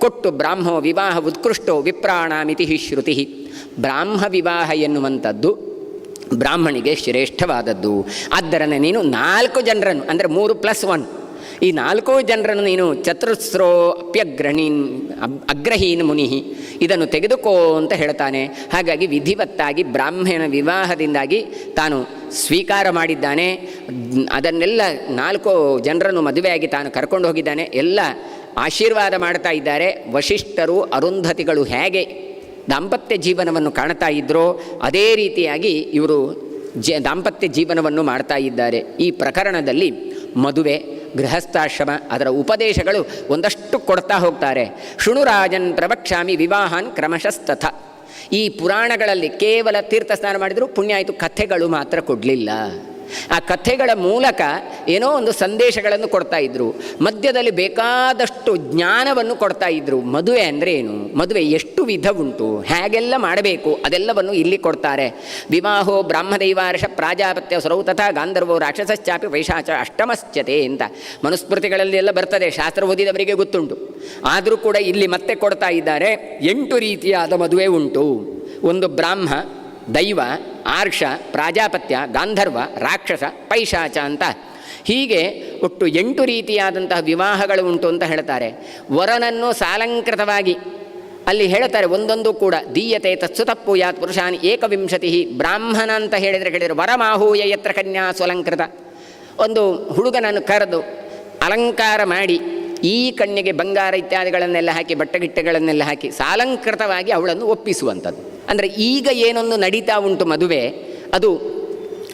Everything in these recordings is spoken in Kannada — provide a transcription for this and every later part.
ಕೊಟ್ಟು ಬ್ರಾಹ್ಮೋ ವಿವಾಹ ಉತ್ಕೃಷ್ಟೋ ವಿಪ್ರಾಣಾಮಿತಿ ಶ್ರುತಿ. ಬ್ರಾಹ್ಮ ವಿವಾಹ ಎನ್ನುವಂಥದ್ದು ಬ್ರಾಹ್ಮಣಿಗೆ ಶ್ರೇಷ್ಠವಾದದ್ದು. ಆದ್ದರಿಂದ ನೀನು 4 ಜನರನ್ನು ಅಂದರೆ 3+1 ಈ 4 ಜನರನ್ನು ನೀನು ಚತುಸ್ರೋ ಅಗ್ರಹೀನ್ ಮುನಿ ಇದನ್ನು ತೆಗೆದುಕೋ ಅಂತ ಹೇಳ್ತಾನೆ. ಹಾಗಾಗಿ ವಿಧಿವತ್ತಾಗಿ ಬ್ರಾಹ್ಮಣ ವಿವಾಹದಿಂದಾಗಿ ತಾನು ಸ್ವೀಕಾರ ಮಾಡಿದ್ದಾನೆ. ಅದನ್ನೆಲ್ಲ 4 ಜನರನ್ನು ಮದುವೆಯಾಗಿ ತಾನು ಕರ್ಕೊಂಡು ಹೋಗಿದ್ದಾನೆ. ಎಲ್ಲ ಆಶೀರ್ವಾದ ಮಾಡ್ತಾ ಇದ್ದಾರೆ. ವಶಿಷ್ಠರು ಅರುಂಧತಿಗಳು ಹೇಗೆ ದಾಂಪತ್ಯ ಜೀವನವನ್ನು ಕಾಣ್ತಾ ಇದ್ದರೋ ಅದೇ ರೀತಿಯಾಗಿ ಇವರು ದಾಂಪತ್ಯ ಜೀವನವನ್ನು ಮಾಡ್ತಾ ಇದ್ದಾರೆ. ಈ ಪ್ರಕರಣದಲ್ಲಿ ಮದುವೆ, ಗೃಹಸ್ಥಾಶ್ರಮ, ಅದರ ಉಪದೇಶಗಳು ಒಂದಷ್ಟು ಕೊಡ್ತಾ ಹೋಗ್ತಾರೆ. ಶೃಣುರಾಜನ್ ಪ್ರವಕ್ಷ್ಯಾಮಿ ವಿವಾಹಾನ್ ಕ್ರಮಶಸ್ತಥ. ಈ ಪುರಾಣಗಳಲ್ಲಿ ಕೇವಲ ತೀರ್ಥ ಸ್ನಾನ ಮಾಡಿದರೂ ಪುಣ್ಯ ಆಯಿತು, ಕಥೆಗಳು ಮಾತ್ರ ಕೊಡಲಿಲ್ಲ. ಆ ಕಥೆಗಳ ಮೂಲಕ ಏನೋ ಒಂದು ಸಂದೇಶಗಳನ್ನು ಕೊಡ್ತಾ ಇದ್ದರು. ಮಧ್ಯದಲ್ಲಿ ಬೇಕಾದಷ್ಟು ಜ್ಞಾನವನ್ನು ಕೊಡ್ತಾ ಇದ್ದರು. ಮದುವೆ ಅಂದರೆ ಏನು, ಮದುವೆ ಎಷ್ಟು ವಿಧ ಉಂಟು, ಹೇಗೆಲ್ಲ ಮಾಡಬೇಕು ಅದೆಲ್ಲವನ್ನು ಇಲ್ಲಿ ಕೊಡ್ತಾರೆ. ವಿವಾಹೋ ಬ್ರಾಹ್ಮದೈವಾರ್ಷ ಪ್ರಾಜಾಪತ್ಯ ಸರೌ ತಥಾ ಗಾಂಧರ್ವೋ ರಾಕ್ಷಸಶ್ಚಾಪಿ ವೈಶಾಚ ಅಷ್ಟಮಶ್ಚತೆ ಅಂತ ಮನುಸ್ಮೃತಿಗಳಲ್ಲಿ ಎಲ್ಲ ಬರ್ತದೆ, ಶಾಸ್ತ್ರ ಓದಿದವರಿಗೆ ಗೊತ್ತುಂಟು. ಆದರೂ ಕೂಡ ಇಲ್ಲಿ ಮತ್ತೆ ಕೊಡ್ತಾ ಇದ್ದಾರೆ. 8 ರೀತಿಯಾದ ಮದುವೆ ಉಂಟು. ಒಂದು ಬ್ರಾಹ್ಮ, ದೈವ, ಆರ್ಷ, ಪ್ರಾಜಾಪತ್ಯ, ಗಾಂಧರ್ವ, ರಾಕ್ಷಸ, ಪೈಶಾಚ ಅಂತ ಹೀಗೆ ಒಟ್ಟು 8 ರೀತಿಯಾದಂತಹ ವಿವಾಹಗಳು ಉಂಟು ಅಂತ ಹೇಳ್ತಾರೆ. ವರನನ್ನು ಸಾಲಂಕೃತವಾಗಿ ಅಲ್ಲಿ ಹೇಳ್ತಾರೆ, ಒಂದೊಂದು ಕೂಡ ದೀಯತೆ ತತ್ಸುತಪ್ಪೂಯಾತ್ ಪುರುಷಾನ್ ಏಕವಿಂಶತಿ. ಬ್ರಾಹ್ಮಣ ಅಂತ ಹೇಳಿದರೆ ವರಮಾಹೂಯ ಯತ್ರ ಕನ್ಯಾ ಸ್ವಲಂಕೃತ. ಒಂದು ಹುಡುಗನನ್ನು ಕರೆದು ಅಲಂಕಾರ ಮಾಡಿ ಈ ಕಣ್ಣಿಗೆ ಬಂಗಾರ ಇತ್ಯಾದಿಗಳನ್ನೆಲ್ಲ ಹಾಕಿ ಬಟ್ಟೆಗಿಟ್ಟೆಗಳನ್ನೆಲ್ಲ ಹಾಕಿ ಸಾಲಂಕೃತವಾಗಿ ಅವಳನ್ನು ಒಪ್ಪಿಸುವಂಥದ್ದು. ಅಂದರೆ ಈಗ ಏನೊಂದು ನಡೀತಾ ಉಂಟು ಮದುವೆ, ಅದು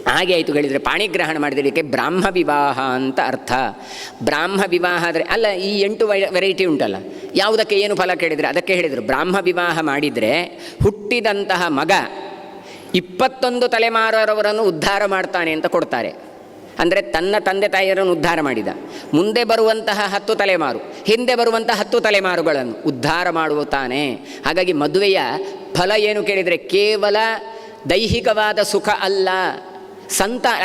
ಹಾಗೆ ಆಯಿತು ಹೇಳಿದರೆ ಪಾಣಿಗ್ರಹಣ ಮಾಡಿದಲಿಕ್ಕೆ ಬ್ರಾಹ್ಮ ವಿವಾಹ ಅಂತ ಅರ್ಥ. ಬ್ರಾಹ್ಮ ವಿವಾಹ ಆದರೆ ಅಲ್ಲ, ಈ 8 ವೆರೈಟಿ ಉಂಟಲ್ಲ, ಯಾವುದಕ್ಕೆ ಏನು ಫಲ ಕೇಳಿದರೆ ಅದಕ್ಕೆ ಹೇಳಿದರು. ಬ್ರಾಹ್ಮ ವಿವಾಹ ಮಾಡಿದರೆ ಹುಟ್ಟಿದಂತಹ ಮಗ 21 ತಲೆಮಾರವರನ್ನು ಉದ್ಧಾರ ಮಾಡ್ತಾನೆ ಅಂತ ಕೊಡ್ತಾರೆ. ಅಂದರೆ ತನ್ನ ತಂದೆ ತಾಯಿಯರನ್ನು ಉದ್ಧಾರ ಮಾಡಿದ, ಮುಂದೆ ಬರುವಂತಹ 10 ತಲೆಮಾರು, ಹಿಂದೆ ಬರುವಂತಹ 10 ತಲೆಮಾರುಗಳನ್ನು ಉದ್ಧಾರ ಮಾಡುತ್ತಾನೆ. ಹಾಗಾಗಿ ಮದುವೆಯ ಫಲ ಏನು ಕೇಳಿದರೆ ಕೇವಲ ದೈಹಿಕವಾದ ಸುಖ ಅಲ್ಲ,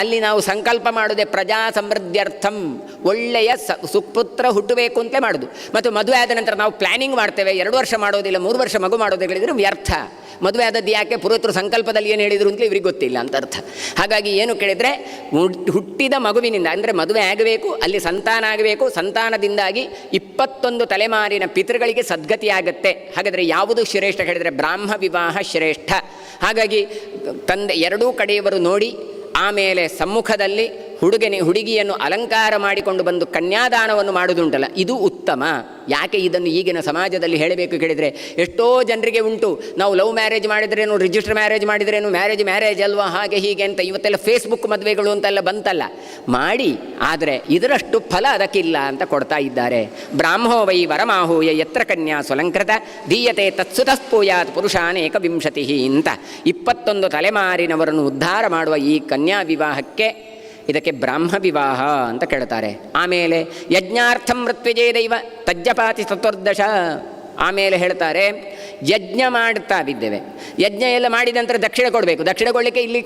ಅಲ್ಲಿ ನಾವು ಸಂಕಲ್ಪ ಮಾಡೋದೆ ಪ್ರಜಾ ಸಮೃದ್ಧ್ಯರ್ಥಂ, ಒಳ್ಳೆಯ ಸುಪುತ್ರ ಹುಟ್ಟಬೇಕು ಅಂತಲೇ ಮಾಡೋದು. ಮತ್ತು ಮದುವೆ ಆದ ನಂತರ ನಾವು ಪ್ಲ್ಯಾನಿಂಗ್ ಮಾಡ್ತೇವೆ, 2 ವರ್ಷ ಮಾಡೋದಿಲ್ಲ, 3 ವರ್ಷ ಮಗು ಮಾಡೋದು ಹೇಳಿದರೆ ವ್ಯರ್ಥ. ಮದುವೆ ಆದದ್ದು ಯಾಕೆ, ಪುರೋಹಿತರು ಸಂಕಲ್ಪದಲ್ಲಿ ಏನು ಹೇಳಿದರು ಅಂತಲೇ ಇವ್ರಿಗೆ ಗೊತ್ತಿಲ್ಲ ಅಂತ ಅರ್ಥ. ಹಾಗಾಗಿ ಏನು ಕೇಳಿದರೆ ಹುಟ್ಟಿದ ಮಗುವಿನಿಂದ ಅಂದರೆ ಮದುವೆ ಆಗಬೇಕು, ಅಲ್ಲಿ ಸಂತಾನ ಆಗಬೇಕು, ಸಂತಾನದಿಂದಾಗಿ 21 ತಲೆಮಾರಿನ ಪಿತೃಗಳಿಗೆ ಸದ್ಗತಿಯಾಗತ್ತೆ. ಹಾಗಾದರೆ ಯಾವುದು ಶ್ರೇಷ್ಠ ಹೇಳಿದರೆ ಬ್ರಾಹ್ಮ ವಿವಾಹ ಶ್ರೇಷ್ಠ. ಹಾಗಾಗಿ ತಂದೆ 2 ಕಡೆಯವರು ನೋಡಿ ಆಮೇಲೆ ಸಮ್ಮುಖದಲ್ಲಿ ಹುಡುಗಿಯನ್ನು ಅಲಂಕಾರ ಮಾಡಿಕೊಂಡು ಬಂದು ಕನ್ಯಾದಾನವನ್ನು ಮಾಡುವುದುಂಟಲ್ಲ, ಇದು ಉತ್ತಮ. ಯಾಕೆ ಇದನ್ನು ಈಗಿನ ಸಮಾಜದಲ್ಲಿ ಹೇಳಬೇಕು ಕೇಳಿದರೆ, ಎಷ್ಟೋ ಜನರಿಗೆ ಉಂಟು, ನಾವು ಲವ್ ಮ್ಯಾರೇಜ್ ಮಾಡಿದ್ರೇನು, ರಿಜಿಸ್ಟರ್ ಮ್ಯಾರೇಜ್ ಮಾಡಿದ್ರೇನು, ಮ್ಯಾರೇಜ್ ಅಲ್ವಾ, ಹಾಗೆ ಹೀಗೆ ಅಂತ ಇವತ್ತೆಲ್ಲ ಫೇಸ್ಬುಕ್ ಮದುವೆಗಳು ಅಂತೆಲ್ಲ ಬಂತಲ್ಲ, ಮಾಡಿ. ಆದರೆ ಇದರಷ್ಟು ಫಲ ಅದಕ್ಕಿಲ್ಲ ಅಂತ ಕೊಡ್ತಾ ಇದ್ದಾರೆ. ಬ್ರಾಹ್ಮೋ ವೈ ವರಮಾಹೂಯ ಯತ್ರ ಕನ್ಯಾ ಸ್ವಲಂಕೃತ ದೀಯತೆ ತತ್ಸುತಃಪೂಯಾತ್ ಪುರುಷಾನ್ ಏಕವಿಂಶತಿ ಅಂತ 21 ತಲೆಮಾರಿನವರನ್ನು ಉದ್ಧಾರ ಮಾಡುವ ಈ ಕನ್ಯಾ ವಿವಾಹಕ್ಕೆ ಇದಕ್ಕೆ ಬ್ರಾಹ್ಮ ವಿವಾಹ ಅಂತ ಕೇಳ್ತಾರೆ. ಆಮೇಲೆ ಯಜ್ಞಾರ್ಥಂ ಮೃತ್ಯುಜೇ ದೈವ ತಜ್ಜಪಾತಿ ಚತುರ್ದಶ. ಆಮೇಲೆ ಹೇಳ್ತಾರೆ ಯಜ್ಞ ಮಾಡ್ತಾ ಬಿದ್ದೇವೆ, ಯಜ್ಞ ಎಲ್ಲ ಮಾಡಿದ ನಂತರ ದಕ್ಷಿಣ ಕೊಡಬೇಕು. ದಕ್ಷಿಣ ಕೊಡಲಿಕ್ಕೆ ಇಲ್ಲಿ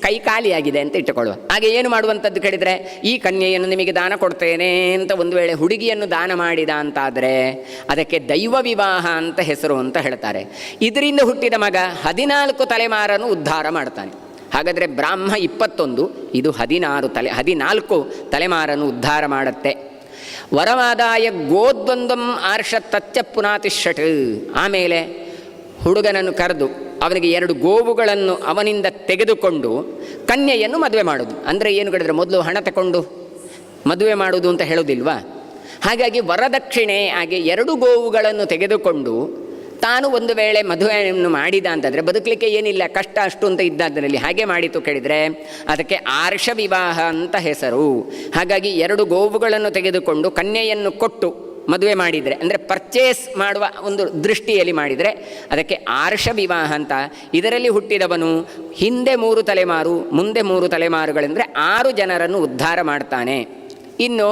ಕೈ ಖಾಲಿಯಾಗಿದೆ ಅಂತ ಇಟ್ಟುಕೊಳ್ಳುವ. ಹಾಗೆ ಏನು ಮಾಡುವಂಥದ್ದು ಕೇಳಿದರೆ, ಈ ಕನ್ಯೆಯನ್ನು ನಿಮಗೆ ದಾನ ಕೊಡ್ತೇನೆ ಅಂತ ಒಂದು ವೇಳೆ ಹುಡುಗಿಯನ್ನು ದಾನ ಮಾಡಿದ ಅಂತಾದರೆ ಅದಕ್ಕೆ ದೈವ ವಿವಾಹ ಅಂತ ಹೆಸರು ಅಂತ ಹೇಳ್ತಾರೆ. ಇದರಿಂದ ಹುಟ್ಟಿದ ಮಗ 14 ತಲೆಮಾರನ್ನು ಉದ್ಧಾರ ಮಾಡ್ತಾನೆ. ಹಾಗಾದರೆ ಬ್ರಾಹ್ಮ 21, ಇದು 14 ತಲೆಮಾರನ್ನು ಉದ್ಧಾರ ಮಾಡುತ್ತೆ. ವರವಾದಾಯ ಗೋದ್ವಂದ್ವಂ ಆರ್ಷ ತಚ್ಚ ಪುನಾತಿಷಟ್. ಆಮೇಲೆ ಹುಡುಗನನ್ನು ಕರೆದು ಅವನಿಗೆ 2 ಗೋವುಗಳನ್ನು ಅವನಿಂದ ತೆಗೆದುಕೊಂಡು ಕನ್ಯೆಯನ್ನು ಮದುವೆ ಮಾಡೋದು. ಅಂದರೆ ಏನು ಕೇಳಿದರೆ ಮೊದಲು ಹಣ ತಗೊಂಡು ಮದುವೆ ಮಾಡೋದು ಅಂತ ಹೇಳೋದಿಲ್ವಾ? ಹಾಗಾಗಿ ವರದಕ್ಷಿಣೆ ಆಗಿ 2 ಗೋವುಗಳನ್ನು ತೆಗೆದುಕೊಂಡು ತಾನು ಒಂದು ವೇಳೆ ಮದುವೆಯನ್ನು ಮಾಡಿದ ಅಂತಂದರೆ ಬದುಕಲಿಕ್ಕೆ ಏನಿಲ್ಲ, ಕಷ್ಟ ಅಷ್ಟು ಅಂತ ಇದ್ದಾದರಲ್ಲಿ ಹಾಗೆ ಮಾಡಿತು ಕೇಳಿದರೆ ಅದಕ್ಕೆ ಆರ್ಷ ವಿವಾಹ ಅಂತ ಹೆಸರು. ಹಾಗಾಗಿ 2 ಗೋವುಗಳನ್ನು ತೆಗೆದುಕೊಂಡು ಕನ್ಯೆಯನ್ನು ಕೊಟ್ಟು ಮದುವೆ ಮಾಡಿದರೆ, ಅಂದರೆ ಪರ್ಚೇಸ್ ಮಾಡುವ ಒಂದು ದೃಷ್ಟಿಯಲ್ಲಿ ಮಾಡಿದರೆ ಅದಕ್ಕೆ ಆರ್ಷ ವಿವಾಹ ಅಂತ. ಇದರಲ್ಲಿ ಹುಟ್ಟಿದವನು ಹಿಂದೆ 3 ತಲೆಮಾರು, ಮುಂದೆ 3 ತಲೆಮಾರುಗಳೆಂದರೆ 6 ಜನರನ್ನು ಉದ್ಧಾರ ಮಾಡ್ತಾನೆ. ಇನ್ನು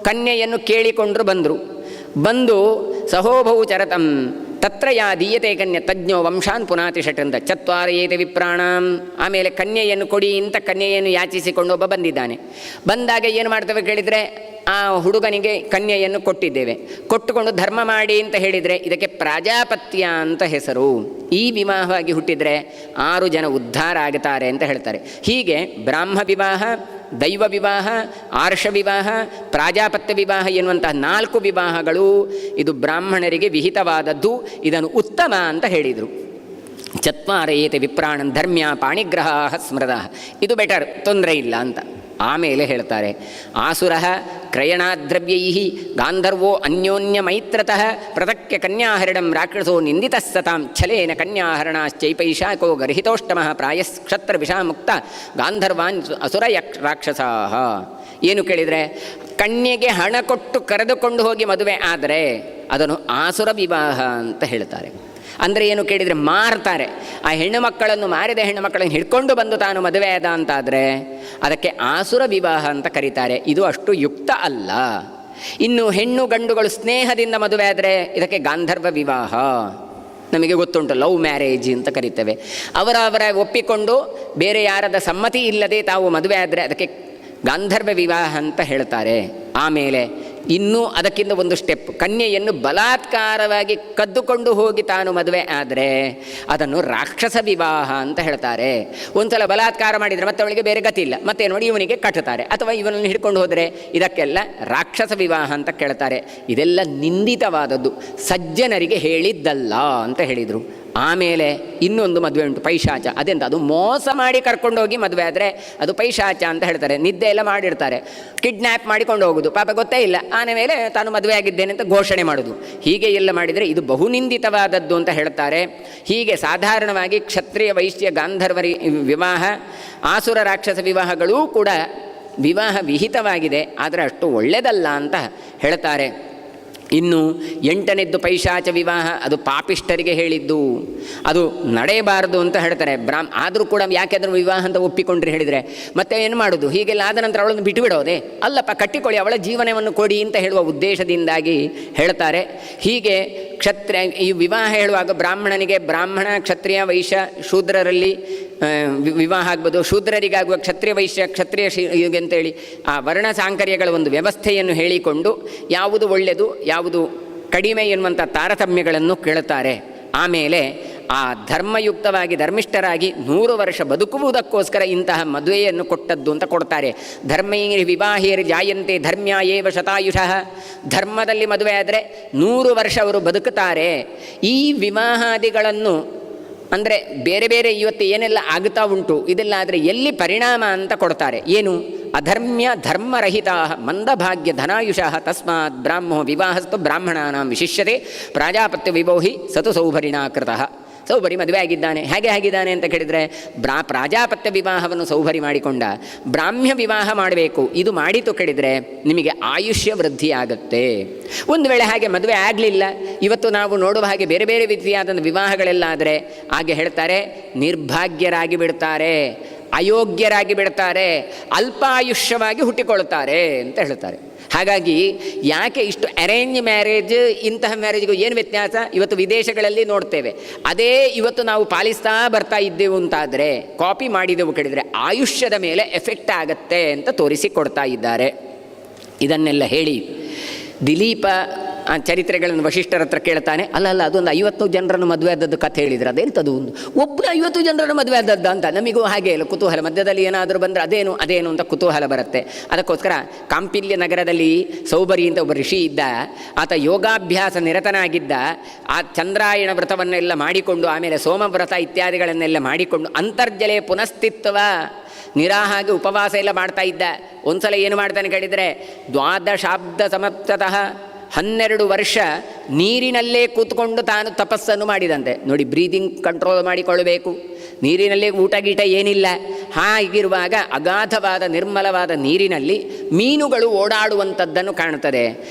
ಕನ್ಯೆಯನ್ನು ಕೇಳಿಕೊಂಡರು ಬಂದು ಸಹೋಭೌ ಚರತಂ ತತ್ರ ಯಾ ದೀಯತೆ ಕನ್ಯೆ ತಜ್ಞೋ ವಂಶಾನ್ ಪುನಾತಿ ಷಟ್ ಅಂತ ಚತ್ವಾರಯೇತೆ ವಿಪ್ರಾಣಾಂ. ಆಮೇಲೆ ಕನ್ಯೆಯನ್ನು ಕೊಡಿ ಅಂತ ಕನ್ಯೆಯನ್ನು ಯಾಚಿಸಿಕೊಂಡು ಒಬ್ಬ ಬಂದಿದ್ದಾನೆ. ಬಂದಾಗ ಏನು ಮಾಡ್ತೇವೆ ಕೇಳಿದರೆ, ಆ ಹುಡುಗನಿಗೆ ಕನ್ಯೆಯನ್ನು ಕೊಟ್ಟಿದ್ದೇವೆ, ಕೊಟ್ಟುಕೊಂಡು ಧರ್ಮ ಮಾಡಿ ಅಂತ ಹೇಳಿದರೆ ಇದಕ್ಕೆ ಪ್ರಾಜಾಪತ್ಯ ಅಂತ ಹೆಸರು. ಈ ವಿವಾಹವಾಗಿ ಹುಟ್ಟಿದರೆ 6 ಜನ ಉದ್ಧಾರ ಆಗುತ್ತಾರೆ ಅಂತ ಹೇಳ್ತಾರೆ. ಹೀಗೆ ಬ್ರಾಹ್ಮ ವಿವಾಹ, ದೈವ ವಿವಾಹ, ಆರ್ಷ ವಿವಾಹ, ಪ್ರಾಜಾಪತ್ಯ ವಿವಾಹ ಎನ್ನುವಂತಹ 4 ವಿವಾಹಗಳು ಇದು ಬ್ರಾಹ್ಮಣರಿಗೆ ವಿಹಿತವಾದದ್ದು. ಇದನ್ನು ಉತ್ತಮ ಅಂತ ಹೇಳಿದರು. ಚತ್ವಾರಯೇತೆ ವಿಪ್ರಾಣನ್ ಧರ್ಮ್ಯ ಪಾಣಿಗ್ರಹ ಸ್ಮೃತ, ಇದು ಬೆಟರ್, ತೊಂದರೆ ಇಲ್ಲ ಅಂತ. ಆಮೇಲೆ ಹೇಳ್ತಾರೆ, ಆಸುರ ಕ್ರಯಣಾದ್ರವ್ಯೈ ಗಾಂಧರ್ವೋ ಅನ್ಯೋನ್ಯ ಮೈತ್ರತಃ ಪ್ರತಕ್ಯ ಕನ್ಯಾಹರಣಂ ರಾಕ್ಷಸೋ ನಿಂದಿತಃ ಸತಾಂ ಛಲೇನ ಕನ್ಯಾಹರಣಾಶ್ಚೈಪೈಶಾಕೋ ಗರ್ಹಿತೋಷ್ಟಮಃ ಪ್ರಾಯಸ್ ಕ್ಷತ್ರ ವಿಷಾಮುಕ್ತ ಗಾಂಧರ್ವಾನ್ ಅಸುರ ರಾಕ್ಷಸಾ. ಏನು ಕೇಳಿದರೆ, ಕನ್ಯೆಗೆ ಹಣ ಕೊಟ್ಟು ಕರೆದುಕೊಂಡು ಹೋಗಿ ಮದುವೆ ಆದರೆ ಅದನ್ನು ಆಸುರ ವಿವಾಹ ಅಂತ ಹೇಳ್ತಾರೆ. ಅಂದರೆ ಏನು ಕೇಳಿದರೆ, ಮಾರ್ತಾರೆ. ಆ ಹೆಣ್ಣು ಮಕ್ಕಳನ್ನು, ಮಾರಿದ ಹೆಣ್ಣು ಮಕ್ಕಳನ್ನು ಹಿಡ್ಕೊಂಡು ಬಂದು ತಾನು ಮದುವೆ ಆದ ಅಂತಾದರೆ ಅದಕ್ಕೆ ಆಸುರ ವಿವಾಹ ಅಂತ ಕರೀತಾರೆ. ಇದು ಅಷ್ಟು ಯುಕ್ತ ಅಲ್ಲ. ಇನ್ನು ಹೆಣ್ಣು ಗಂಡುಗಳು ಸ್ನೇಹದಿಂದ ಮದುವೆ ಆದರೆ ಇದಕ್ಕೆ ಗಾಂಧರ್ವ ವಿವಾಹ. ನಮಗೆ ಗೊತ್ತುಂಟು, ಲವ್ ಮ್ಯಾರೇಜ್ ಅಂತ ಕರಿತೇವೆ. ಅವರ ಒಪ್ಪಿಕೊಂಡು ಬೇರೆ ಯಾರದ ಸಮ್ಮತಿ ಇಲ್ಲದೆ ತಾವು ಮದುವೆ ಆದರೆ ಅದಕ್ಕೆ ಗಾಂಧರ್ವ ವಿವಾಹ ಅಂತ ಹೇಳ್ತಾರೆ. ಆಮೇಲೆ ಇನ್ನೂ ಅದಕ್ಕಿಂತ ಒಂದು ಸ್ಟೆಪ್, ಕನ್ಯೆಯನ್ನು ಬಲಾತ್ಕಾರವಾಗಿ ಕದ್ದುಕೊಂಡು ಹೋಗಿ ತಾನು ಮದುವೆ ಆದರೆ ಅದನ್ನು ರಾಕ್ಷಸ ವಿವಾಹ ಅಂತ ಹೇಳ್ತಾರೆ. ಒಂದು ಸಲ ಬಲಾತ್ಕಾರ ಮಾಡಿದರೆ ಮತ್ತೆ ಅವಳಿಗೆ ಬೇರೆ ಗತಿ ಇಲ್ಲ, ಮತ್ತೆ ನೋಡಿ ಇವನಿಗೆ ಕಟ್ಟುತ್ತಾರೆ, ಅಥವಾ ಇವನನ್ನು ಹಿಡ್ಕೊಂಡು ಹೋದರೆ ಇದಕ್ಕೆಲ್ಲ ರಾಕ್ಷಸ ವಿವಾಹ ಅಂತ ಕೇಳ್ತಾರೆ. ಇದೆಲ್ಲ ನಿಂದಿತವಾದದ್ದು, ಸಜ್ಜನರಿಗೆ ಹೇಳಿದ್ದಲ್ಲ ಅಂತ ಹೇಳಿದರು. ಆಮೇಲೆ ಇನ್ನೊಂದು ಮದುವೆ ಉಂಟು, ಪೈಶಾಚ. ಅದೆಂತ, ಅದು ಮೋಸ ಮಾಡಿ ಕರ್ಕೊಂಡೋಗಿ ಮದುವೆ ಆದರೆ ಅದು ಪೈಶಾಚ ಅಂತ ಹೇಳ್ತಾರೆ. ನಿದ್ದೆ ಎಲ್ಲ ಮಾಡಿರ್ತಾರೆ, ಕಿಡ್ನ್ಯಾಪ್ ಮಾಡಿಕೊಂಡು ಹೋಗೋದು, ಪಾಪ ಗೊತ್ತೇ ಇಲ್ಲ, ಆಮೇಲೆ ತಾನು ಮದುವೆ ಆಗಿದ್ದೇನೆ ಅಂತ ಘೋಷಣೆ ಮಾಡೋದು. ಹೀಗೆ ಎಲ್ಲ ಮಾಡಿದರೆ ಇದು ಬಹುನಿಂದಿತವಾದದ್ದು ಅಂತ ಹೇಳ್ತಾರೆ. ಹೀಗೆ ಸಾಧಾರಣವಾಗಿ ಕ್ಷತ್ರಿಯ ವೈಶ್ಯ ಗಾಂಧರ್ವರಿ ವಿವಾಹ, ಆಸುರ ರಾಕ್ಷಸ ವಿವಾಹಗಳೂ ಕೂಡ ವಿವಾಹ ವಿಹಿತವಾಗಿದೆ, ಆದರೆ ಅಷ್ಟು ಒಳ್ಳೆಯದಲ್ಲ ಅಂತ ಹೇಳ್ತಾರೆ. ಇನ್ನು 8ನೇದ್ದು ಪೈಶಾಚ ವಿವಾಹ, ಅದು ಪಾಪಿಷ್ಠರಿಗೆ ಹೇಳಿದ್ದು, ಅದು ನಡೆಯಬಾರದು ಅಂತ ಹೇಳ್ತಾರೆ. ಆದರೂ ಕೂಡ ಯಾಕೆ ಅದನ್ನು ವಿವಾಹ ಅಂತ ಒಪ್ಪಿಕೊಂಡ್ರೆ ಹೇಳಿದರೆ ಮತ್ತೆ ಏನು ಮಾಡೋದು? ಹೀಗೆಲ್ಲ ಆದ ನಂತರ ಅವಳನ್ನು ಬಿಟ್ಟು ಬಿಡೋದೆ? ಅಲ್ಲಪ್ಪ, ಕಟ್ಟಿಕೊಳ್ಳಿ, ಅವಳ ಜೀವನವನ್ನು ಕೊಡಿ ಅಂತ ಹೇಳುವ ಉದ್ದೇಶದಿಂದಾಗಿ ಹೇಳ್ತಾರೆ. ಹೀಗೆ ಈ ವಿವಾಹ ಹೇಳುವಾಗ ಬ್ರಾಹ್ಮಣನಿಗೆ ಬ್ರಾಹ್ಮಣ, ಕ್ಷತ್ರಿಯ, ವೈಶ್ಯ, ಶೂದ್ರರಲ್ಲಿ ವಿವಾಹ ಆಗ್ಬೋದು. ಶೂದ್ರರಿಗಾಗುವ ಕ್ಷತ್ರಿಯ, ವೈಶ್ಯ, ಕ್ಷತ್ರಿಯ ಅಂತೇಳಿ ಆ ವರ್ಣ ಸಾಂಕರ್ಯಗಳ ಒಂದು ವ್ಯವಸ್ಥೆಯನ್ನು ಹೇಳಿಕೊಂಡು ಯಾವುದು ಒಳ್ಳೆಯದು ಯಾವುದು ಕಡಿಮೆ ಎನ್ನುವಂಥ ತಾರತಮ್ಯಗಳನ್ನು ಕೇಳುತ್ತಾರೆ. ಆಮೇಲೆ ಆ ಧರ್ಮಯುಕ್ತವಾಗಿ ಧರ್ಮಿಷ್ಠರಾಗಿ 100 ವರ್ಷ ಬದುಕುವುದಕ್ಕೋಸ್ಕರ ಇಂತಹ ಮದುವೆಯನ್ನು ಕೊಟ್ಟದ್ದು ಅಂತ ಕೊಡ್ತಾರೆ. ಧರ್ಮೈರ್ ವಿವಾಹೇರ್ ಜಾಯಂತೆ ಧರ್ಮ್ಯ ಏವ ಶತಾಯುಷಃ. ಧರ್ಮದಲ್ಲಿ ಮದುವೆ ಆದರೆ 100 ವರ್ಷ ಅವರು ಬದುಕುತ್ತಾರೆ. ಈ ವಿವಾಹಾದಿಗಳನ್ನು ಅಂದರೆ ಬೇರೆ ಬೇರೆ ಇವತ್ತು ಏನೆಲ್ಲ ಆಗುತ್ತಾ ಉಂಟು ಇದೆಲ್ಲ ಆದರೆ ಎಲ್ಲಿ ಪರಿಣಾಮ ಅಂತ ಕೊಡ್ತಾರೆ. ಏನು? ಅಧರ್ಮ್ಯ ಧರ್ಮರಹಿತ ಮಂದಭಾಗ್ಯ ಧನಾಯುಷಃ ತಸ್ಮಾತ್ ಬ್ರಾಹ್ಮೋ ವಿವಾಹಸ್ತು ಬ್ರಾಹ್ಮಣಾನಾಂ ವಿಶಿಷ್ಯತೆ ಪ್ರಾಜಾಪತ್ಯ ವಿಭೋಹಿ ಸತು ಸೌಭರಿಣಾ ಕೃತಃ. ಸೌಭರಿ ಮದುವೆ ಆಗಿದ್ದಾನೆ, ಹೇಗೆ ಆಗಿದ್ದಾನೆ ಅಂತ ಕೇಳಿದರೆ ಪ್ರಾಜಾಪತ್ಯ ವಿವಾಹವನ್ನು ಸೌಭರಿ ಮಾಡಿಕೊಂಡ. ಬ್ರಾಹ್ಮ್ಯ ವಿವಾಹ ಮಾಡಬೇಕು, ಇದು ಮಾಡಿತು ಕೇಳಿದರೆ ನಿಮಗೆ ಆಯುಷ್ಯ ವೃದ್ಧಿಯಾಗುತ್ತೆ. ಒಂದು ವೇಳೆ ಹಾಗೆ ಮದುವೆ ಆಗಲಿಲ್ಲ, ಇವತ್ತು ನಾವು ನೋಡುವ ಹಾಗೆ ಬೇರೆ ಬೇರೆ ರೀತಿಯಾದ ವಿವಾಹಗಳೆಲ್ಲ ಆದರೆ ಹಾಗೆ ಹೇಳ್ತಾರೆ ನಿರ್ಭಾಗ್ಯರಾಗಿ ಬಿಡ್ತಾರೆ, ಅಯೋಗ್ಯರಾಗಿ ಬಿಡ್ತಾರೆ, ಅಲ್ಪಾಯುಷ್ಯವಾಗಿ ಹುಟ್ಟಿಕೊಳ್ಳುತ್ತಾರೆ ಅಂತ ಹೇಳ್ತಾರೆ. ಹಾಗಾಗಿ ಯಾಕೆ ಇಷ್ಟು ಅರೇಂಜ್ ಮ್ಯಾರೇಜ್, ಇಂತಹ ಮ್ಯಾರೇಜ್ಗೂ ಏನು ವ್ಯತ್ಯಾಸ ಇವತ್ತು ವಿದೇಶಗಳಲ್ಲಿ ನೋಡ್ತೇವೆ. ಅದೇ ಇವತ್ತು ನಾವು ಪಾಲಿಸ್ತಾ ಬರ್ತಾ ಇದ್ದೆವು ಅಂತಾದರೆ, ಕಾಪಿ ಮಾಡಿದೆವು ಕೇಳಿದರೆ ಆಯುಷ್ಯದ ಮೇಲೆ ಎಫೆಕ್ಟ್ ಆಗತ್ತೆ ಅಂತ ತೋರಿಸಿಕೊಡ್ತಾ ಇದ್ದಾರೆ. ಇದನ್ನೆಲ್ಲ ಹೇಳಿ ದಿಲೀಪ ಆ ಚರಿತ್ರೆಗಳನ್ನು ವಶಿಷ್ಠರ ಹತ್ರ ಕೇಳ್ತಾನೆ. ಅಲ್ಲ ಅದೊಂದು 50 ಜನರನ್ನು ಮದುವೆ ಆದದ್ದು ಕಥೆ ಹೇಳಿದರೆ ಅದೇಂತದು, ಒಬ್ಬರು 50 ಜನರನ್ನು ಮದುವೆ ಆದದ್ದು ಅಂತ ನಮಗೂ ಹಾಗೆ ಇಲ್ಲ ಕುತೂಹಲ. ಮಧ್ಯದಲ್ಲಿ ಏನಾದರೂ ಬಂದರೆ ಅದೇನು ಅಂತ ಕುತೂಹಲ ಬರುತ್ತೆ. ಅದಕ್ಕೋಸ್ಕರ ಕಾಂಪಿಲ್ಯ ನಗರದಲ್ಲಿ ಸೌಬರಿ ಅಂತ ಒಬ್ಬ ಋಷಿ ಇದ್ದ. ಆತ ಯೋಗಾಭ್ಯಾಸ ನಿರತನಾಗಿದ್ದ. ಆ ಚಂದ್ರಾಯಣ ವ್ರತವನ್ನೆಲ್ಲ ಮಾಡಿಕೊಂಡು ಆಮೇಲೆ ಸೋಮವ್ರತ ಇತ್ಯಾದಿಗಳನ್ನೆಲ್ಲ ಮಾಡಿಕೊಂಡು ಅಂತರ್ಜಲೆ ಪುನಃಸ್ಥಿತ್ವ ನಿರಾಹಾಗಿ ಉಪವಾಸ ಎಲ್ಲ ಮಾಡ್ತಾ ಇದ್ದ. ಒಂದು ಸಲ ಏನು ಮಾಡ್ತಾನೆ ಕೇಳಿದರೆ 12 ಸಮರ್ಥತಃ 12 ವರ್ಷ ನೀರಿನಲ್ಲೇ ಕೂತ್ಕೊಂಡು ತಾನು ತಪಸ್ಸನ್ನು ಮಾಡಿದಂತೆ. ನೋಡಿ, ಬ್ರೀದಿಂಗ್ ಕಂಟ್ರೋಲ್ ಮಾಡಿಕೊಳ್ಳಬೇಕು, ನೀರಿನಲ್ಲಿ ಊಟ ಗೀಟ ಏನಿಲ್ಲ. ಹಾಗಿರುವಾಗ ಅಗಾಧವಾದ ನಿರ್ಮಲವಾದ ನೀರಿನಲ್ಲಿ ಮೀನುಗಳು ಓಡಾಡುವಂಥದ್ದನ್ನು ಕಾಣುತ್ತದೆ.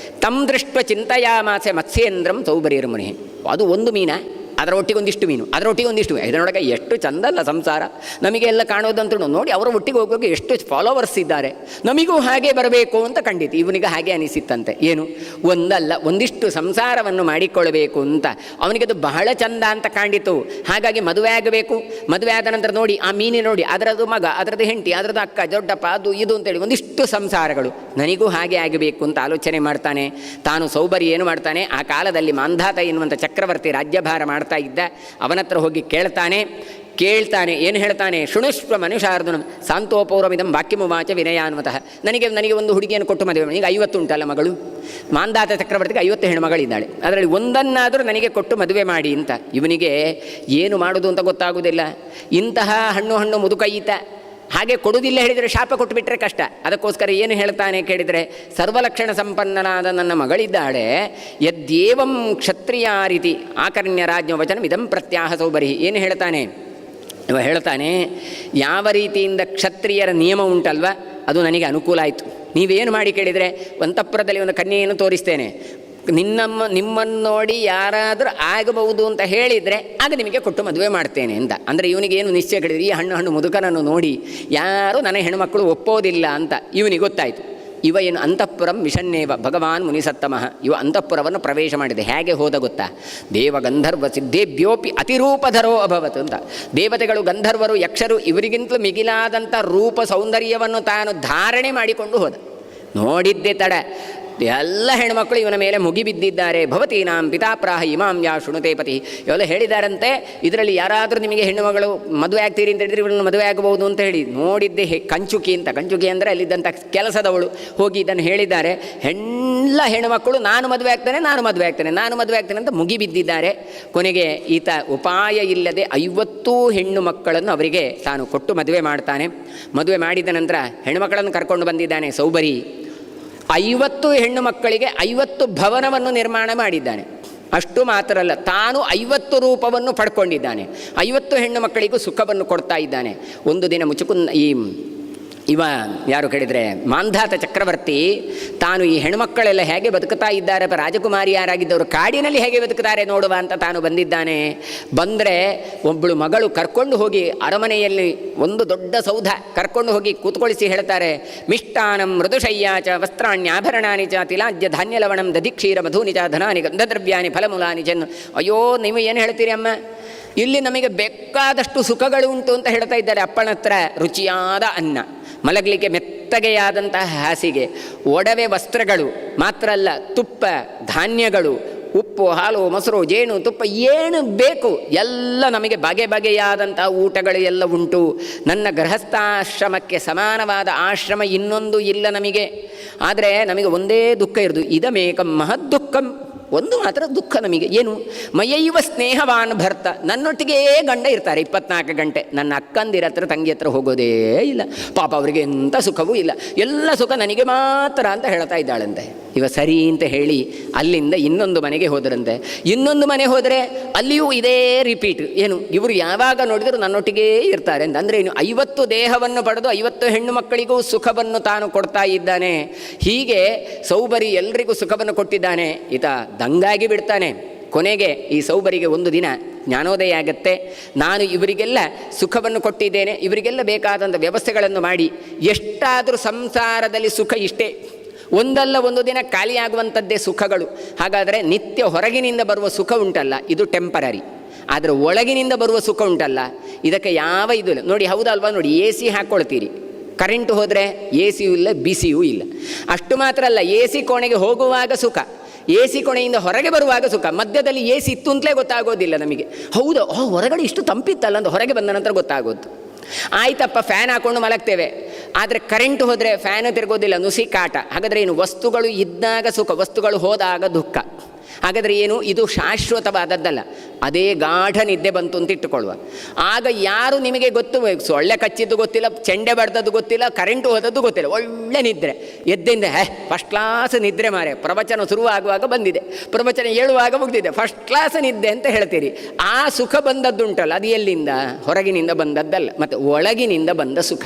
ತಮ್ ದೃಷ್ಟ ಚಿಂತೆಯಾಮಾಸೆ ಮತ್ಸ್ಯೇಂದ್ರಂ ಸೌಬರಿರ್ಮುನಿ. ಅದು ಒಂದು ಮೀನ, ಅದರ ಒಟ್ಟಿಗೆ ಒಂದಿಷ್ಟು ಮೀನು, ಅದರ ಒಟ್ಟಿಗೆ ಒಂದಿಷ್ಟು ಇದರೊಳಗೆ ಎಷ್ಟು ಚಂದಲ್ಲ ಸಂಸಾರ. ನಮಗೆ ಎಲ್ಲ ಕಾಣೋದಂತೂ ನೋಡಿ, ಅವರ ಒಟ್ಟಿಗೆ ಹೋಗೋಕೆ ಎಷ್ಟು ಫಾಲೋವರ್ಸ್ ಇದ್ದಾರೆ, ನಮಗೂ ಹಾಗೆ ಬರಬೇಕು ಅಂತ ಕಂಡಿತು. ಇವನಿಗೆ ಹಾಗೆ ಅನಿಸಿತ್ತಂತೆ. ಏನು ಒಂದಲ್ಲ ಒಂದಿಷ್ಟು ಸಂಸಾರವನ್ನು ಮಾಡಿಕೊಳ್ಳಬೇಕು ಅಂತ ಅವನಿಗೆ ಅದು ಬಹಳ ಚಂದ ಅಂತ ಕಂಡಿತು. ಹಾಗಾಗಿ ಮದುವೆ ಆಗಬೇಕು. ಮದುವೆ ಆದ ನಂತರ ನೋಡಿ ಆ ಮೀನಿ ನೋಡಿ, ಅದರದ್ದು ಮಗ, ಅದರದ್ದು ಹೆಂಡತಿ, ಅದರದ್ದು ಅಕ್ಕ, ದೊಡ್ಡಪ್ಪ, ಅದು ಇದು ಅಂತೇಳಿ ಒಂದಿಷ್ಟು ಸಂಸಾರಗಳು, ನನಗೂ ಹಾಗೆ ಆಗಬೇಕು ಅಂತ ಆಲೋಚನೆ ಮಾಡ್ತಾನೆ. ತಾನು ಸೌಬರಿ ಏನು ಮಾಡ್ತಾನೆ, ಆ ಕಾಲದಲ್ಲಿ ಮಾಂಧಾತ ಎನ್ನುವಂಥ ಚಕ್ರವರ್ತಿ ರಾಜ್ಯಭಾರ ಮಾಡ್ತಾ ಇದ್ದ. ಅವನ ಹತ್ರ ಹೋಗಿ ಕೇಳ್ತಾನೆ. ಏನು ಹೇಳ್ತಾನೆ, ಶೃಣುಷ್ವ ಮನುಷ್ಯಾರ್ಧುನಂ ಸಾಂತೋಪೌರಮಿದಂ ವಾಕ್ಯಮುವಾಚ ವಿನಯಾನ್ವತಃ. ನನಗೆ ಒಂದು ಹುಡುಗಿಯನ್ನು ಕೊಟ್ಟು ಮದುವೆ, ಈಗ 50 ಉಂಟಲ್ಲ ಮಗಳು, ಮಾಂಧಾತ ಚಕ್ರವರ್ತಿಗೆ 50 ಹೆಣ್ಣುಮಗಳಿದ್ದಾಳೆ, ಅದರಲ್ಲಿ ಒಂದನ್ನಾದರೂ ನನಗೆ ಕೊಟ್ಟು ಮದುವೆ ಮಾಡಿ ಅಂತ. ಇವನಿಗೆ ಏನು ಮಾಡೋದು ಅಂತ ಗೊತ್ತಾಗುವುದಿಲ್ಲ. ಇಂತಹ ಹಣ್ಣು ಮುದುಕೈತ ಹಾಗೆ ಕೊಡುವುದಿಲ್ಲ ಹೇಳಿದರೆ ಶಾಪ ಕೊಟ್ಟುಬಿಟ್ರೆ ಕಷ್ಟ. ಅದಕ್ಕೋಸ್ಕರ ಏನು ಹೇಳ್ತಾನೆ ಕೇಳಿದರೆ, ಸರ್ವಲಕ್ಷಣ ಸಂಪನ್ನನಾದ ನನ್ನ ಮಗಳಿದ್ದಾಳೆ, ಯದ್ಯೇವಂ ಕ್ಷತ್ರಿಯ ರೀತಿ ಆಕರ್ಣ್ಯ ರಾಜ್ಯ ವಚನ ಇದಂ ಪ್ರತ್ಯಾಹ ಸೌಬರಿ. ಏನು ಹೇಳ್ತಾನೆ ಇವ ಹೇಳ್ತಾನೆ, ಯಾವ ರೀತಿಯಿಂದ ಕ್ಷತ್ರಿಯರ ನಿಯಮ ಉಂಟಲ್ವ ಅದು ನನಗೆ ಅನುಕೂಲ ಆಯಿತು. ನೀವೇನು ಮಾಡಿ ಕೇಳಿದರೆ, ಅಂತಃಪುರದಲ್ಲಿ ಒಂದು ಕನ್ಯೆಯನ್ನು ತೋರಿಸ್ತೇನೆ, ನಿಮ್ಮನ್ನು ನೋಡಿ ಯಾರಾದರೂ ಆಗಬಹುದು ಅಂತ ಹೇಳಿದರೆ ಆಗ ನಿಮಗೆ ಕೊಟ್ಟು ಮದುವೆ ಮಾಡ್ತೇನೆ ಅಂತ. ಅಂದರೆ ಇವನಿಗೆ ಏನು ನಿಶ್ಚಯ ಕೇಳಿದರೆ, ಈ ಹಣ್ಣು ಮುದುಕನನ್ನು ನೋಡಿ ಯಾರೂ ನನ್ನ ಹೆಣ್ಣುಮಕ್ಕಳು ಒಪ್ಪೋದಿಲ್ಲ ಅಂತ ಇವನಿಗೆ ಗೊತ್ತಾಯಿತು. ಇವ ಏನು ಅಂತಃಪುರಂ ವಿಷನ್ನೇವ ಭಗವಾನ್ ಮುನಿಸತ್ತಮಃ, ಇವ ಅಂತಃಪುರವನ್ನು ಪ್ರವೇಶ ಮಾಡಿದೆ. ಹೇಗೆ ಹೋದ ಗೊತ್ತಾ, ದೇವಗಂಧರ್ವ ಸಿದ್ಧೇಭ್ಯೋಪಿ ಅತಿರೂಪಧರೋ ಅಭವತ್ ಅಂತ. ದೇವತೆಗಳು, ಗಂಧರ್ವರು, ಯಕ್ಷರು ಇವರಿಗಿಂತಲೂ ಮಿಗಿಲಾದಂಥ ರೂಪ ಸೌಂದರ್ಯವನ್ನು ತಾನು ಧಾರಣೆ ಮಾಡಿಕೊಂಡು ಹೋದ. ನೋಡಿದ್ದೇ ತಡ ಎಲ್ಲ ಹೆಣ್ಮಕ್ಕಳು ಇವನ ಮೇಲೆ ಮುಗಿಬಿದ್ದಿದ್ದಾರೆ. ಭವತೀನಾಂ ಪಿತಾಪ್ರಾಹ ಇಮಾಂ ಯಾ ಶೃಣುತೆ ಪತಿ, ಇವೆಲ್ಲ ಹೇಳಿದಾರಂತೆ. ಇದರಲ್ಲಿ ಯಾರಾದರೂ ನಿಮಗೆ ಹೆಣ್ಣುಮಗಳು ಮದುವೆ ಆಗ್ತೀರಿ ಅಂತ ಹೇಳಿದರೆ ಇವಳನ್ನು ಮದುವೆ ಆಗಬಹುದು ಅಂತ ಹೇಳಿ. ನೋಡಿದ್ದೆ ಕಂಚುಕಿ ಅಂತ. ಕಂಚುಕಿ ಅಂದರೆ ಅಲ್ಲಿದ್ದಂಥ ಕೆಲಸದವಳು ಹೋಗಿ ಇದನ್ನು ಹೇಳಿದ್ದಾರೆ. ಎಲ್ಲ ಹೆಣ್ಣುಮಕ್ಕಳು ನಾನು ಮದುವೆ ಆಗ್ತೇನೆ ಅಂತ ಮುಗಿಬಿದ್ದಿದ್ದಾರೆ. ಕೊನೆಗೆ ಈತ ಉಪಾಯ ಇಲ್ಲದೆ 50 ಹೆಣ್ಣು ಮಕ್ಕಳನ್ನು ಅವರಿಗೆ ತಾನು ಕೊಟ್ಟು ಮದುವೆ ಮಾಡ್ತಾನೆ. ಮದುವೆ ಮಾಡಿದ ನಂತರ ಹೆಣ್ಣುಮಕ್ಕಳನ್ನು ಕರ್ಕೊಂಡು ಬಂದಿದ್ದಾನೆ ಸೌಬರಿ. 50 ಹೆಣ್ಣು ಮಕ್ಕಳಿಗೆ 50 ಭವನವನ್ನು ನಿರ್ಮಾಣ ಮಾಡಿದ್ದಾನೆ. ಅಷ್ಟು ಮಾತ್ರ ಅಲ್ಲ, ತಾನು 50 ರೂಪವನ್ನು ಪಡ್ಕೊಂಡಿದ್ದಾನೆ. 50 ಹೆಣ್ಣು ಮಕ್ಕಳಿಗೂ ಸುಖವನ್ನು ಕೊಡ್ತಾ ಇದ್ದಾನೆ. ಒಂದು ದಿನ ಇವ ಯಾರು ಕೇಳಿದರೆ ಮಾಂಧಾತ ಚಕ್ರವರ್ತಿ ತಾನು ಈ ಹೆಣ್ಮಕ್ಕಳೆಲ್ಲ ಹೇಗೆ ಬದುಕುತ್ತಾ ಇದ್ದಾರೆ, ರಾಜಕುಮಾರಿ ಯಾರಾಗಿದ್ದವರು ಕಾಡಿನಲ್ಲಿ ಹೇಗೆ ಬದುಕುತ್ತಾರೆ ನೋಡುವ ಅಂತ ತಾನು ಬಂದಿದ್ದಾನೆ. ಬಂದರೆ ಒಬ್ಬಳು ಮಗಳು ಕರ್ಕೊಂಡು ಹೋಗಿ ಅರಮನೆಯಲ್ಲಿ ಒಂದು ದೊಡ್ಡ ಸೌಧ ಕರ್ಕೊಂಡು ಹೋಗಿ ಕೂತ್ಕೊಳಿಸಿ ಹೇಳ್ತಾರೆ, ಮಿಷ್ಟಾನಂ ಮೃದುಶಯ್ಯಾಚ ವಸ್ತ್ರಾಣ್ಯಾಭರಣಾನಿ ಚ ತಿಲಾಜ್ಯ ಧಾನ್ಯಲವಣಂ ದಧಿಕ್ಷೀರ ಮಧೂನಿ ಚ ಧನಾನಿ ಗಂಧದ್ರವ್ಯಾನಿ ಫಲಮೂಲಾನಿ ಚೆನ್ನು. ಅಯ್ಯೋ ನೀವು ಏನು ಹೇಳ್ತೀರಿ ಅಮ್ಮ, ಇಲ್ಲಿ ನಮಗೆ ಬೇಕಾದಷ್ಟು ಸುಖಗಳು ಉಂಟು ಅಂತ ಹೇಳ್ತಾ ಇದ್ದಾರೆ. ಅಪ್ಪನ ಹತ್ರ ರುಚಿಯಾದ ಅನ್ನ, ಮಲಗಲಿಕ್ಕೆ ಮೆತ್ತಗೆಯಾದಂತಹ ಹಾಸಿಗೆ, ಒಡವೆ ವಸ್ತ್ರಗಳು ಮಾತ್ರ ಅಲ್ಲ, ತುಪ್ಪ, ಧಾನ್ಯಗಳು, ಉಪ್ಪು, ಹಾಲು, ಮೊಸರು, ಜೇನು, ತುಪ್ಪ ಏನು ಬೇಕು ಎಲ್ಲ ನಮಗೆ ಬಗೆಯಾದಂಥ ಊಟಗಳು ಎಲ್ಲ ಉಂಟು. ನನ್ನ ಗೃಹಸ್ಥಾಶ್ರಮಕ್ಕೆ ಸಮಾನವಾದ ಆಶ್ರಮ ಇನ್ನೊಂದು ಇಲ್ಲ ನಮಗೆ. ಆದರೆ ನಮಗೆ ಒಂದೇ ದುಃಖ ಇರೋದು, ಇದಮೇಕಂ ಮಹದ್ ದುಃಖಂ, ಒಂದು ಮಾತ್ರ ದುಃಖ ನಮಗೆ. ಏನು, ಮಯೈವ ಸ್ನೇಹವಾನ್ ಭರ್ತ, ನನ್ನೊಟ್ಟಿಗೆ ಗಂಡ ಇರ್ತಾರೆ 24 ಗಂಟೆ. ನನ್ನ ಅಕ್ಕಂದಿರ ಹತ್ರ ತಂಗಿ ಹತ್ರ ಹೋಗೋದೇ ಇಲ್ಲ. ಪಾಪ ಅವರಿಗೆ ಎಂಥ ಸುಖವೂ ಇಲ್ಲ, ಎಲ್ಲ ಸುಖ ನನಗೆ ಮಾತ್ರ ಅಂತ ಹೇಳ್ತಾ ಇದ್ದಾಳಂತೆ. ಇವ ಸರಿ ಅಂತ ಹೇಳಿ ಅಲ್ಲಿಂದ ಇನ್ನೊಂದು ಮನೆಗೆ ಹೋದರಂತೆ. ಇನ್ನೊಂದು ಮನೆ ಹೋದರೆ ಅಲ್ಲಿಯೂ ಇದೇ ರಿಪೀಟ್. ಏನು, ಇವರು ಯಾವಾಗ ನೋಡಿದರೂ ನನ್ನೊಟ್ಟಿಗೆ ಇರ್ತಾರೆ ಅಂತ. ಅಂದರೆ ಏನು, 50 ದೇಹವನ್ನು ಪಡೆದು 50 ಹೆಣ್ಣು ಮಕ್ಕಳಿಗೂ ಸುಖವನ್ನು ತಾನು ಕೊಡ್ತಾ ಇದ್ದಾನೆ. ಹೀಗೆ ಸೌಬರಿ ಎಲ್ರಿಗೂ ಸುಖವನ್ನು ಕೊಟ್ಟಿದ್ದಾನೆ. ಈತ ದಂಗಾಗಿ ಬಿಡ್ತಾನೆ. ಕೊನೆಗೆ ಈ ಸೌಬರಿಗೆ ಒಂದು ದಿನ ಜ್ಞಾನೋದಯ ಆಗತ್ತೆ. ನಾನು ಇವರಿಗೆಲ್ಲ ಸುಖವನ್ನು ಕೊಟ್ಟಿದ್ದೇನೆ, ಇವರಿಗೆಲ್ಲ ಬೇಕಾದಂಥ ವ್ಯವಸ್ಥೆಗಳನ್ನು ಮಾಡಿ, ಎಷ್ಟಾದರೂ ಸಂಸಾರದಲ್ಲಿ ಸುಖ ಇಷ್ಟೇ, ಒಂದಲ್ಲ ಒಂದು ದಿನ ಖಾಲಿಯಾಗುವಂಥದ್ದೇ ಸುಖಗಳು. ಹಾಗಾದರೆ ನಿತ್ಯ ಹೊರಗಿನಿಂದ ಬರುವ ಸುಖ ಉಂಟಲ್ಲ, ಇದು ಟೆಂಪರರಿ. ಆದರೆ ಒಳಗಿನಿಂದ ಬರುವ ಸುಖ ಉಂಟಲ್ಲ, ಇದಕ್ಕೆ ಯಾವ ಇದು ಇಲ್ಲ. ನೋಡಿ, ಹೌದಲ್ವಾ? ನೋಡಿ, AC ಹಾಕ್ಕೊಳ್ತೀರಿ, ಕರೆಂಟು ಹೋದರೆ AC ಇಲ್ಲ, ಬಿಸಿಯೂ ಇಲ್ಲ. ಅಷ್ಟು ಮಾತ್ರ ಅಲ್ಲ, AC ಕೋಣೆಗೆ ಹೋಗುವಾಗ ಸುಖ, AC ಕೋಣೆಯಿಂದ ಹೊರಗೆ ಬರುವಾಗ ಸುಖ. ಮಧ್ಯದಲ್ಲಿ AC ಇತ್ತು ಅಂತಲೇ ಗೊತ್ತಾಗೋದಿಲ್ಲ ನಮಗೆ. ಹೌದು, ಹೊರಗಡೆ ಇಷ್ಟು ತಂಪಿತ್ತಲ್ಲ ಅಂತ ಹೊರಗೆ ಬಂದ ನಂತರ ಗೊತ್ತಾಗೋದು. ಆಯ್ತಪ್ಪ, ಫ್ಯಾನ್ ಹಾಕ್ಕೊಂಡು ಮಲಗ್ತೇವೆ, ಆದರೆ ಕರೆಂಟ್ ಹೋದರೆ ಫ್ಯಾನು ತಿರುಗೋದಿಲ್ಲ, ನುಸಿ ಕಾಟ. ಹಾಗಾದರೆ ಏನು, ವಸ್ತುಗಳು ಇದ್ದಾಗ ಸುಖ, ವಸ್ತುಗಳು ಹೋದಾಗ ದುಃಖ. ಹಾಗಾದರೆ ಏನು, ಇದು ಶಾಶ್ವತವಾದದ್ದಲ್ಲ. ಅದೇ ಗಾಢ ನಿದ್ದೆ ಬಂತು ಅಂತ ಇಟ್ಟುಕೊಳ್ಳುವ. ಆಗ ಯಾರು ನಿಮಗೆ ಗೊತ್ತು, ಸೊಳ್ಳೆ ಕಚ್ಚಿದ್ದು ಗೊತ್ತಿಲ್ಲ, ಚೆಂಡೆ ಬಡ್ದದ್ದು ಗೊತ್ತಿಲ್ಲ, ಕರೆಂಟು ಹೋದದ್ದು ಗೊತ್ತಿಲ್ಲ, ಒಳ್ಳೆ ನಿದ್ರೆ. ಎದ್ದಿಂದ ಫಸ್ಟ್ ಕ್ಲಾಸ್ ನಿದ್ರೆ ಮಾರೆ, ಪ್ರವಚನ ಶುರುವಾಗುವಾಗ ಬಂದಿದೆ, ಪ್ರವಚನ ಹೇಳುವಾಗ ಮುಗ್ದಿದೆ, ಫಸ್ಟ್ ಕ್ಲಾಸ್ ನಿದ್ದೆ ಅಂತ ಹೇಳ್ತೀರಿ. ಆ ಸುಖ ಬಂದದ್ದುಂಟಲ್ಲ, ಅದು ಎಲ್ಲಿಂದ? ಹೊರಗಿನಿಂದ ಬಂದದ್ದಲ್ಲ, ಮತ್ತು ಒಳಗಿನಿಂದ ಬಂದ ಸುಖ.